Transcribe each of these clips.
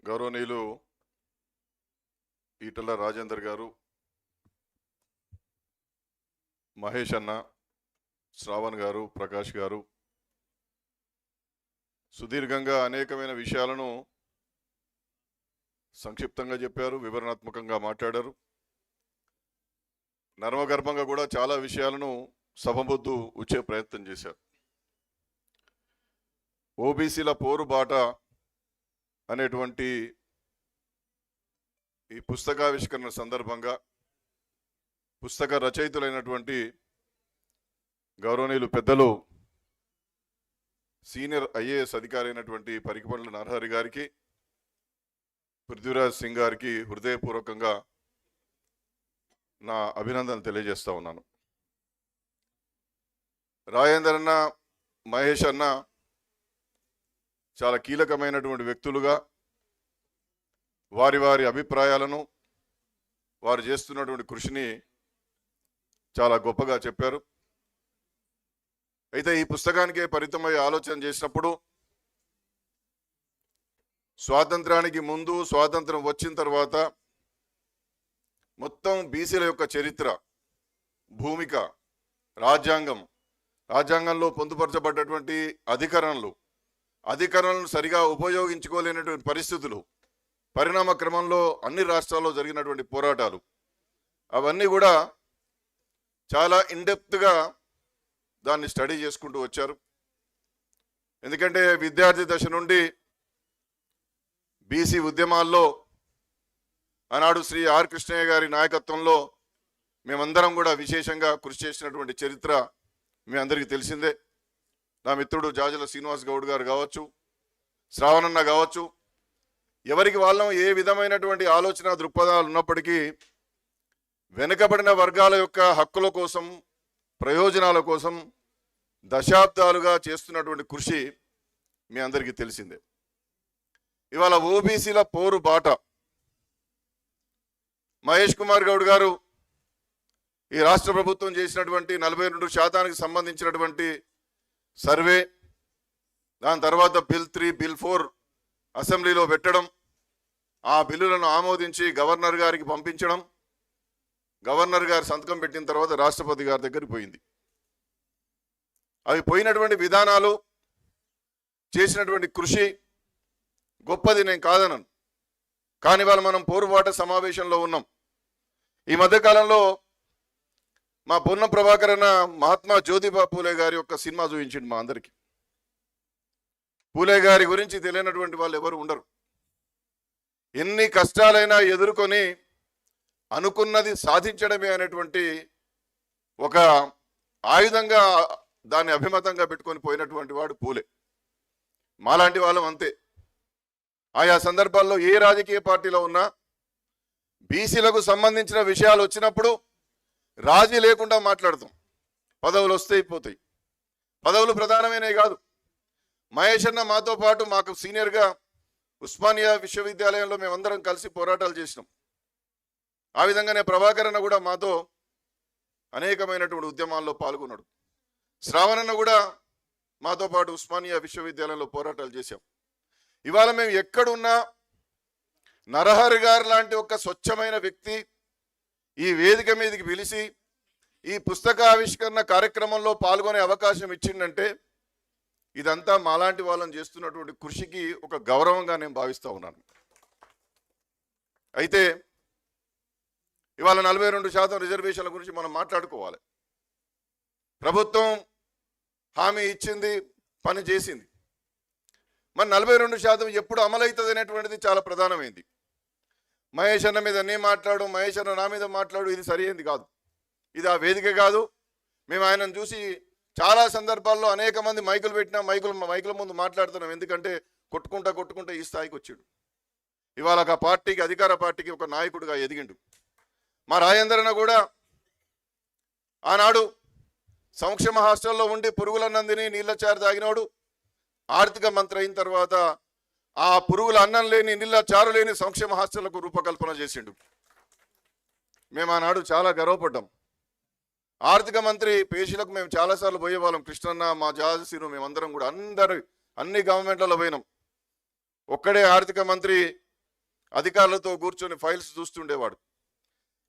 గౌరవనీయులు ఈటల రాజేందర్ గారు, మహేష్ అన్న, శ్రావణ్ గారు, ప్రకాష్ గారు సుదీర్ఘంగా అనేకమైన విషయాలను సంక్షిప్తంగా చెప్పారు, వివరణాత్మకంగా మాట్లాడారు. నర్మగర్భంగా కూడా చాలా విషయాలను సభముద్దు వచ్చే ప్రయత్నం చేశారు. ఓబీసీల పోరుబాట అనేటువంటి ఈ పుస్తకావిష్కరణ సందర్భంగా పుస్తక రచయితులైనటువంటి గౌరవనీయులు పెద్దలు సీనియర్ ఐఏఎస్ అధికారి అయినటువంటి పరికిపండ్ల నరహరి గారికి, పృథ్వీరాజ్ సింగ్ గారికి హృదయపూర్వకంగా నా అభినందనలు తెలియజేస్తా ఉన్నాను. రాజేందర్ అన్న, మహేష్ అన్న చాలా కీలకమైనటువంటి వ్యక్తులుగా వారి వారి అభిప్రాయాలను, వారు చేస్తున్నటువంటి కృషిని చాలా గొప్పగా చెప్పారు. అయితే ఈ పుస్తకానికే పరిమితమై ఆలోచన చేసినప్పుడు స్వాతంత్రానికి ముందు, స్వాతంత్రం వచ్చిన తర్వాత మొత్తం బీసీల యొక్క చరిత్ర, భూమిక, రాజ్యాంగంలో పొందుపరచబడ్డటువంటి అధికారాలను సరిగా ఉపయోగించుకోలేనటువంటి పరిస్థితులు, పరిణామ క్రమంలో అన్ని రాష్ట్రాల్లో జరిగినటువంటి పోరాటాలు, అవన్నీ కూడా చాలా ఇన్డెప్త్గా దాన్ని స్టడీ చేసుకుంటూ వచ్చారు. ఎందుకంటే విద్యార్థి దశ నుండి బీసీ ఉద్యమాల్లో ఆనాడు శ్రీ ఆర్ కృష్ణయ్య గారి నాయకత్వంలో మేమందరం కూడా విశేషంగా కృషి చేసినటువంటి చరిత్ర మీ అందరికీ తెలిసిందే. నా మిత్రుడు జాజల శ్రీనివాస్ గౌడ్ గారు కావచ్చు, శ్రావణన్న కావచ్చు, ఎవరికి వాళ్ళం ఏ విధమైనటువంటి ఆలోచన దృక్పథాలు ఉన్నప్పటికీ వెనుకబడిన వర్గాల యొక్క హక్కుల కోసం, ప్రయోజనాల కోసం దశాబ్దాలుగా చేస్తున్నటువంటి కృషి మీ అందరికీ తెలిసిందే. ఇవాళ ఓబీసీల పోరు బాట మహేష్ కుమార్ గౌడ్ గారు ఈ రాష్ట్ర ప్రభుత్వం చేసినటువంటి 42% సంబంధించినటువంటి సర్వే, దాని తర్వాత బిల్ 3, బిల్ 4 అసెంబ్లీలో పెట్టడం, ఆ బిల్లులను ఆమోదించి గవర్నర్ గారికి పంపించడం, గవర్నర్ గారు సంతకం పెట్టిన తర్వాత రాష్ట్రపతి గారి దగ్గరికి పోయింది. అవి పోయినటువంటి విధానాలు, చేసినటువంటి కృషి గొప్పది, నేను కాదనను. కానీ వాళ్ళు మనం పోరుబాట సమావేశంలో ఉన్నాం. ఈ మధ్యకాలంలో మా పొన్నం ప్రభాకర్ అన్న మహాత్మా జ్యోతిబా పూలే గారి యొక్క సినిమా చూపించింది మా అందరికీ. పూలే గారి గురించి తెలియనటువంటి వాళ్ళు ఎవరు ఉండరు. ఎన్ని కష్టాలైనా ఎదుర్కొని అనుకున్నది సాధించడమే అనేటువంటి ఒక ఆయుధంగా దాన్ని అభిమతంగా పెట్టుకొని పోయినటువంటి వాడు పూలే. మాలాంటి వాళ్ళం అంతే. ఆయా సందర్భాల్లో ఏ రాజకీయ పార్టీలో ఉన్నా బీసీలకు సంబంధించిన విషయాలు వచ్చినప్పుడు రాజీ లేకుండా మాట్లాడతాం. పదవులు వస్తాయి, పోతాయి. పదవులు ప్రధానమైనవి కాదు. మహేష్ అన్న మాతో పాటు మాకు సీనియర్గా ఉస్మానియా విశ్వవిద్యాలయంలో మేమందరం కలిసి పోరాటాలు చేసినాం. ఆ విధంగానే ప్రభాకర్ అన్న కూడా మాతో అనేకమైనటువంటి ఉద్యమాల్లో పాల్గొన్నాడు. శ్రావణన్న కూడా మాతో పాటు ఉస్మానియా విశ్వవిద్యాలయంలో పోరాటాలు చేశాం. ఇవాళ మేము ఎక్కడున్నా నరహరి గారు లాంటి ఒక స్వచ్ఛమైన వ్యక్తి ఈ వేదిక మీదకి పిలిచి ఈ పుస్తక ఆవిష్కరణ కార్యక్రమంలో పాల్గొనే అవకాశం ఇచ్చిందంటే ఇదంతా మాలాంటి వాళ్ళని చేస్తున్నటువంటి కృషికి ఒక గౌరవంగా నేను భావిస్తూ ఉన్నాను. అయితే ఇవాళ 42% రిజర్వేషన్ల గురించి మనం మాట్లాడుకోవాలి. ప్రభుత్వం హామీ ఇచ్చింది, పని చేసింది. మరి 42% ఎప్పుడు అమలవుతుంది అనేటువంటిది చాలా ప్రధానమైంది. మహేష్ అన్న మీద నీ మాట్లాడు, మహేష్ అన్న నా మీద మాట్లాడు, ఇది సరైనది కాదు. ఇది ఆ వేదిక కాదు. మేము ఆయనను చూసి చాలా సందర్భాల్లో అనేక మంది మైకులు పెట్టినా మైకుల ముందు మాట్లాడుతున్నాం. ఎందుకంటే కొట్టుకుంటా ఈ స్థాయికి వచ్చాడు. ఇవాళ ఒక పార్టీకి, అధికార పార్టీకి ఒక నాయకుడిగా ఎదిగిండు. మా రాజేంద్రన కూడా ఆనాడు సంక్షేమ హాస్టల్లో ఉండి పురుగులన్నందిని నీళ్ళచారు తాగినోడు. ఆర్థిక మంత్రి అయిన తర్వాత ఆ పురుగుల అన్నం లేని, నీళ్ళ చారు లేని సంక్షేమ హాస్టళ్లకు రూపకల్పన చేసిండు. మేము ఆనాడు చాలా గర్వపడ్డాం. ఆర్థిక మంత్రి పేషీలకు మేము చాలాసార్లు పోయేవాళ్ళం. కృష్ణన్న, మా జాజసీను, మేమందరం కూడా అన్ని గవర్నమెంట్లలో పోయినాం. ఒక్కడే ఆర్థిక మంత్రి అధికారులతో కూర్చొని ఫైల్స్ చూస్తుండేవాడు.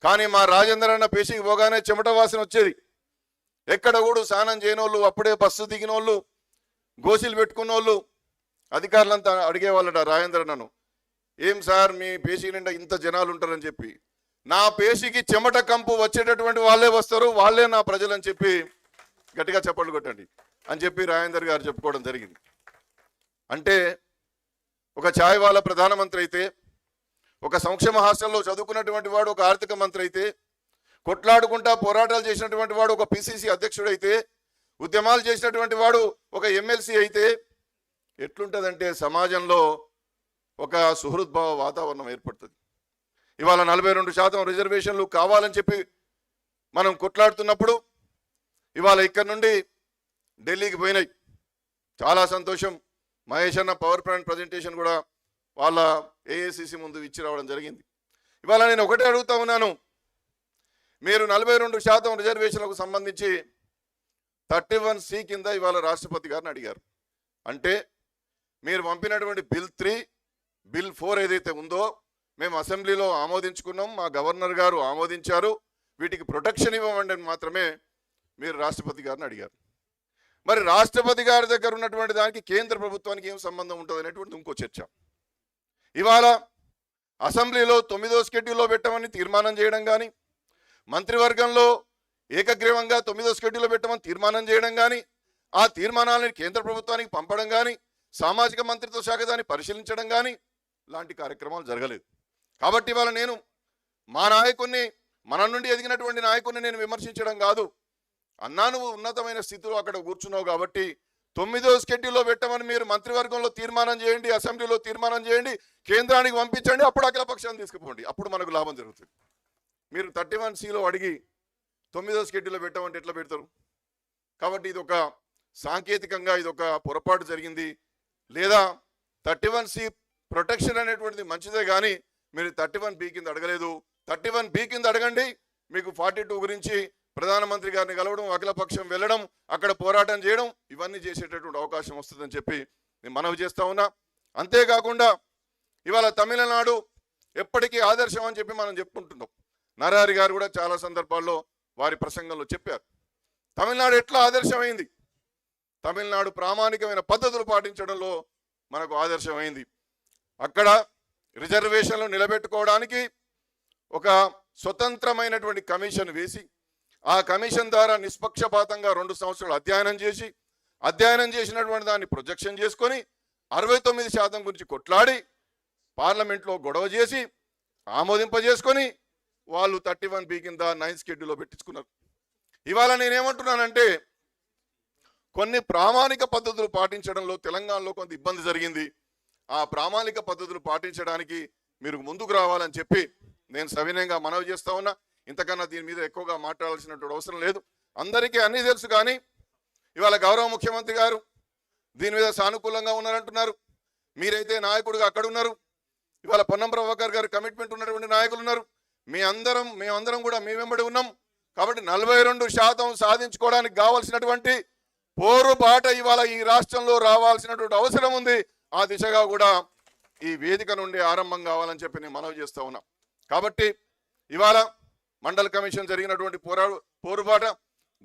కానీ మా రాజేందర్ అన్న పేషికి పోగానే చెమట వాసన వచ్చేది. ఎక్కడ కూడా స్నానం చేయనోళ్ళు, అప్పుడే బస్సు దిగినోళ్ళు, గోసీలు పెట్టుకున్నోళ్ళు అధికారులంతా అడిగేవాళ్ళట రాజేందర్ అన్నను, ఏం సార్ మీ పేషి నిండా ఇంత జనాలు ఉంటారని చెప్పి. నా పేషికి చెమట కంపు వచ్చేటటువంటి వాళ్ళే వస్తారు, వాళ్ళే నా ప్రజలు అని చెప్పి గట్టిగా చప్పట్లు కొట్టండి అని చెప్పి రాజేందర్ గారు చెప్పుకోవడం జరిగింది. అంటే ఒక ఛాయ్ వాళ్ళ ప్రధానమంత్రి అయితే, ఒక సంక్షేమ హాస్టల్లో చదువుకున్నటువంటి వాడు ఒక ఆర్థిక మంత్రి అయితే, కొట్లాడుకుంటా పోరాటాలు చేసినటువంటి వాడు ఒక పిసిసి అధ్యక్షుడైతే, ఉద్యమాలు చేసినటువంటి వాడు ఒక ఎమ్మెల్సీ అయితే ఎట్లుంటుందంటే సమాజంలో ఒక సుహృద్భావ వాతావరణం ఏర్పడుతుంది. ఇవాళ 42% రిజర్వేషన్లు కావాలని చెప్పి మనం కొట్లాడుతున్నప్పుడు ఇవాళ ఇక్కడ నుండి ఢిల్లీకి పోయినాయి. చాలా సంతోషం. మహేష్ అన్న పవర్ పాయింట్ ప్రజెంటేషన్ కూడా వాళ్ళ ఏఐసిసి ముందు ఇచ్చి రావడం జరిగింది. ఇవాళ నేను ఒకటే అడుగుతా ఉన్నాను, మీరు 42% రిజర్వేషన్లకు సంబంధించి 31C కింద ఇవాళ రాష్ట్రపతి గారిని అడిగారు. అంటే మీరు పంపినటువంటి బిల్ 3, బిల్ 4 ఏదైతే ఉందో మేము అసెంబ్లీలో ఆమోదించుకున్నాం, మా గవర్నర్ గారు ఆమోదించారు, వీటికి ప్రొటెక్షన్ ఇవ్వమండి అని మాత్రమే మీరు రాష్ట్రపతి గారిని అడిగారు. మరి రాష్ట్రపతి గారి దగ్గర ఉన్నటువంటి దానికి కేంద్ర ప్రభుత్వానికి ఏం సంబంధం ఉంటుంది అనేటువంటి ఇంకో చర్చ. ఇవాళ అసెంబ్లీలో 9వ షెడ్యూల్లో పెట్టమని తీర్మానం చేయడం కానీ, మంత్రివర్గంలో ఏకగ్రీవంగా 9వ షెడ్యూల్లో పెట్టమని తీర్మానం చేయడం కానీ, ఆ తీర్మానాలను కేంద్ర ప్రభుత్వానికి పంపడం కానీ, సామాజిక మంత్రిత్వ శాఖ దాన్ని పరిశీలించడం కానీ లాంటి కార్యక్రమాలు జరగలేదు. కాబట్టి ఇవాళ నేను మా నాయకుడిని, మన నుండి ఎదిగినటువంటి నాయకుడిని నేను విమర్శించడం కాదు. అన్నా నువ్వు ఉన్నతమైన స్థితిలో అక్కడ కూర్చున్నావు కాబట్టి 9వ షెడ్యూల్లో పెట్టమని మీరు మంత్రివర్గంలో తీర్మానం చేయండి, అసెంబ్లీలో తీర్మానం చేయండి, కేంద్రానికి పంపించండి, అప్పుడు అఖిలపక్షాన్ని తీసుకుపోండి, అప్పుడు మనకు లాభం జరుగుతుంది. మీరు 31Cలో అడిగి 9వ షెడ్యూల్లో పెట్టమంటే ఎట్లా పెడతారు? కాబట్టి ఇది ఒక సాంకేతికంగా ఇది ఒక పొరపాటు జరిగింది. లేదా 31C ప్రొటెక్షన్ అనేటువంటిది మంచిదే కానీ మీరు 31B కింద అడగలేదు. 31B కింద అడగండి. మీకు 42 గురించి ప్రధానమంత్రి గారిని కలవడం, అఖిలపక్షం వెళ్ళడం, అక్కడ పోరాటం చేయడం, ఇవన్నీ చేసేటటువంటి అవకాశం వస్తుందని చెప్పి నేను మనవి చేస్తా ఉన్నా. అంతేకాకుండా ఇవాళ తమిళనాడు ఎప్పటికీ ఆదర్శం అని చెప్పి మనం చెప్పుకుంటున్నాం. నరహరి గారు కూడా చాలా సందర్భాల్లో వారి ప్రసంగంలో చెప్పారు. తమిళనాడు ఎట్లా ఆదర్శమైంది? తమిళనాడు ప్రామాణికమైన పద్ధతులు పాటించడంలో మనకు ఆదర్శమైంది. అక్కడ రిజర్వేషన్లు నిలబెట్టుకోవడానికి ఒక స్వతంత్రమైనటువంటి కమిషన్ వేసి, ఆ కమిషన్ ద్వారా నిష్పక్షపాతంగా 2 సంవత్సరాలు అధ్యయనం చేసినటువంటి దాన్ని ప్రొజెక్షన్ చేసుకొని 69% గురించి కొట్లాడి పార్లమెంట్లో గొడవ చేసి ఆమోదింపజేసుకొని వాళ్ళు 31B కింద 9th షెడ్యూల్లో పెట్టించుకున్నారు. ఇవాళ నేనేమంటున్నానంటే కొన్ని ప్రామాణిక పద్ధతులు పాటించడంలో తెలంగాణలో కొంత ఇబ్బంది జరిగింది. ఆ ప్రామాణిక పద్ధతులు పాటించడానికి మీరు ముందుకు రావాలని చెప్పి నేను సవినయంగా మనవి చేస్తా ఉన్నా. ఇంతకన్నా దీని మీద ఎక్కువగా మాట్లాడాల్సినటువంటి అవసరం లేదు. అందరికీ అన్నీ తెలుసు. కానీ ఇవాళ గౌరవ ముఖ్యమంత్రి గారు దీని మీద సానుకూలంగా ఉన్నారంటున్నారు. మీరైతే నాయకుడిగా అక్కడ ఉన్నారు. ఇవాళ పొన్నం ప్రభాకర్ గారు కమిట్మెంట్ ఉన్నటువంటి నాయకులు ఉన్నారు. మేమందరం కూడా మీ వెంబడి ఉన్నాం. కాబట్టి 42% సాధించుకోవడానికి కావాల్సినటువంటి పోరుబాట ఇవాళ ఈ రాష్ట్రంలో రావాల్సినటువంటి అవసరం ఉంది. ఆ దిశగా కూడా ఈ వేదిక నుండి ఆరంభం కావాలని చెప్పి నేను మనవి చేస్తా ఉన్నా. కాబట్టి ఇవాళ మండల్ కమిషన్ జరిగినటువంటి పోరుబాట,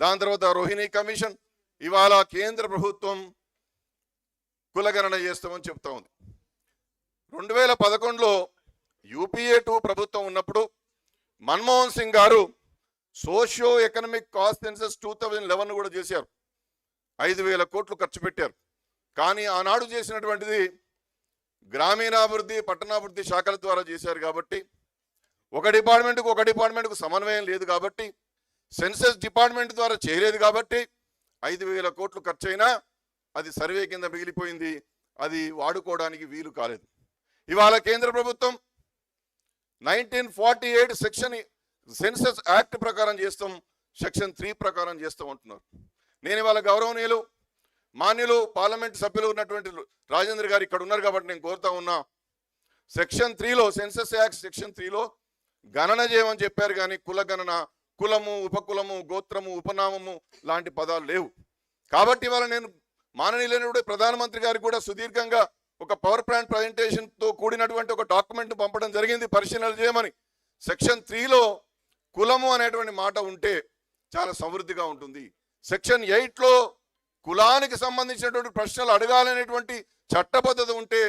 దాని తర్వాత రోహిణి కమిషన్, ఇవాళ కేంద్ర ప్రభుత్వం కులగణన చేస్తామని చెప్తా ఉంది. 2011లో UPA 2 ప్రభుత్వం ఉన్నప్పుడు మన్మోహన్ సింగ్ గారు సోషియో ఎకనామిక్ కాస్ట్ సెన్సస్ 2011 కూడా చేశారు. 5,000 కోట్లు ఖర్చు పెట్టారు. కానీ ఆనాడు చేసినటువంటిది గ్రామీణాభివృద్ధి, పట్టణాభివృద్ధి శాఖల ద్వారా చేశారు. కాబట్టి ఒక డిపార్ట్మెంట్కు సమన్వయం లేదు. కాబట్టి సెన్సస్ డిపార్ట్మెంట్ ద్వారా చేయలేదు. కాబట్టి 5,000 కోట్లు ఖర్చు అయినా అది సర్వే కింద మిగిలిపోయింది. అది వాడుకోవడానికి వీలు కాలేదు. ఇవాళ కేంద్ర ప్రభుత్వం 1948 సెన్సస్ యాక్ట్ ప్రకారం చేస్తాం, సెక్షన్ 3 ప్రకారం చేస్తాం అంటున్నారు. నేను ఇవాళ గౌరవనీయులు మాన్యులు పార్లమెంట్ సభ్యులు ఉన్నటువంటి రాజేంద్ర గారు ఇక్కడ ఉన్నారు కాబట్టి నేను కోరుతా ఉన్నా, సెక్షన్ 3లో సెన్సస్ యాక్ట్ సెక్షన్ 3లో గణన చేయమని చెప్పారు. కానీ కుల గణన, కులము, ఉపకులము, గోత్రము, ఉపనామము లాంటి పదాలు లేవు. కాబట్టి ఇవాళ నేను మాననీయులైనటువంటి ప్రధానమంత్రి గారికి కూడా సుదీర్ఘంగా ఒక పవర్ పాయింట్ ప్రజెంటేషన్తో కూడిన కూడినటువంటి ఒక డాక్యుమెంట్ పంపడం జరిగింది పరిశీలన చేయమని. సెక్షన్ 3లో కులము అనేటువంటి మాట ఉంటే చాలా సమృద్ధిగా ఉంటుంది. సెక్షన్ 8లో కులానికి సంబంధించినటువంటి ప్రశ్నలు అడగాలనేటువంటి చట్టబద్ధత ఉంటే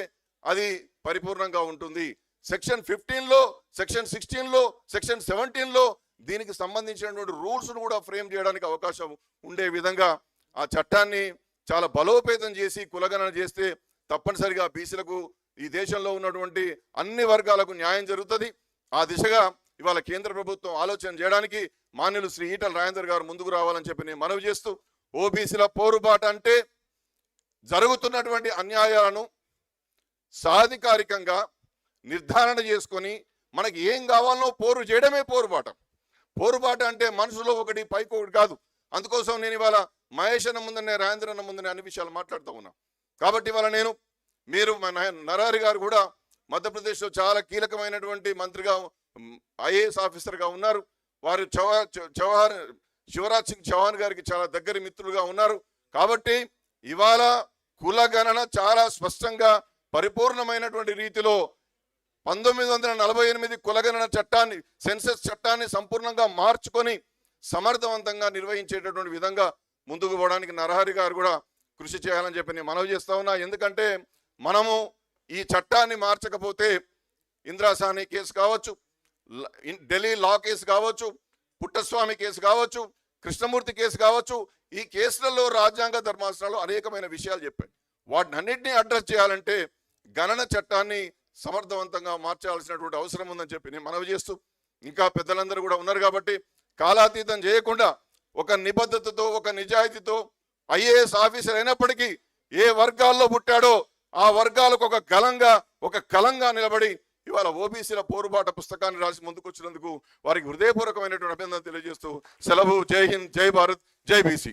అది పరిపూర్ణంగా ఉంటుంది. సెక్షన్ 15లో, సెక్షన్ 16లో, సెక్షన్ 17లో దీనికి సంబంధించినటువంటి రూల్స్ను కూడా ఫ్రేమ్ చేయడానికి అవకాశం ఉండే విధంగా ఆ చట్టాన్ని చాలా బలోపేతం చేసి కులగణన చేస్తే తప్పనిసరిగా బీసీలకు, ఈ దేశంలో ఉన్నటువంటి అన్ని వర్గాలకు న్యాయం జరుగుతుంది. ఆ దిశగా ఇవాళ కేంద్ర ప్రభుత్వం ఆలోచన చేయడానికి మాన్యులు శ్రీ ఈటల రాజేందర్ గారు ముందుకు రావాలని చెప్పి నేను మనవి చేస్తూ, ఓబీసీల పోరుబాట అంటే జరుగుతున్నటువంటి అన్యాయాలను సాధికారికంగా నిర్ధారణ చేసుకొని మనకి ఏం కావాలనో పోరు చేయడమే పోరుబాట. పోరుబాట అంటే మనసులో ఒకటి పైకి ఒకటి కాదు. అందుకోసం నేను ఇవాళ మహేష్ అన్న ముందనే, రాజేంద్ర అన్న ముందనే అన్ని విషయాలు మాట్లాడుతూ ఉన్నా. కాబట్టి ఇవాళ మీరు నరహరి గారు కూడా మధ్యప్రదేశ్లో చాలా కీలకమైనటువంటి మంత్రిగా, ఐఏఎస్ ఆఫీసర్గా ఉన్నారు. వారు శివరాజ్ సింగ్ చౌహాన్ గారికి చాలా దగ్గరి మిత్రులుగా ఉన్నారు. కాబట్టి ఇవాళ కులగణన చాలా స్పష్టంగా పరిపూర్ణమైనటువంటి రీతిలో 1948 కులగణన చట్టాన్ని, సెన్సస్ చట్టాన్ని సంపూర్ణంగా మార్చుకొని సమర్థవంతంగా నిర్వహించేటటువంటి విధంగా ముందుకు పోవడానికి నరహరి గారు కూడా కృషి చేయాలని చెప్పి నేను మనవి చేస్తా ఉన్నా. ఎందుకంటే మనము ఈ చట్టాన్ని మార్చకపోతే ఇంద్రాసాని కేసు కావచ్చు, ఢిల్లీ లా కేసు కావచ్చు, పుట్టస్వామి కేసు కావచ్చు, కృష్ణమూర్తి కేసు కావచ్చు, ఈ కేసులలో రాజ్యాంగ ధర్మాసనాలు అనేకమైన విషయాలు చెప్పాయి. వాటిని అన్నింటినీ అడ్రస్ చేయాలంటే గణన చట్టాన్ని సమర్థవంతంగా మార్చాల్సినటువంటి అవసరం ఉందని చెప్పి నేను మనవి చేస్తూ, ఇంకా పెద్దలందరూ కూడా ఉన్నారు కాబట్టి కాలాతీతం చేయకుండా ఒక నిబద్ధతతో, ఒక నిజాయితీతో ఐఏఎస్ ఆఫీసర్ అయినప్పటికీ ఏ వర్గాల్లో పుట్టాడో ఆ వర్గాలకు ఒక కలంగా నిలబడి ఇవాళ ఓబీసీల పోరుబాట పుస్తకాన్ని రాసి ముందుకొచ్చినందుకు వారికి హృదయపూర్వకమైనటువంటి అభినందన తెలియజేస్తూ సెలవు. జై హింద్, జై భారత్, జై బీసీ.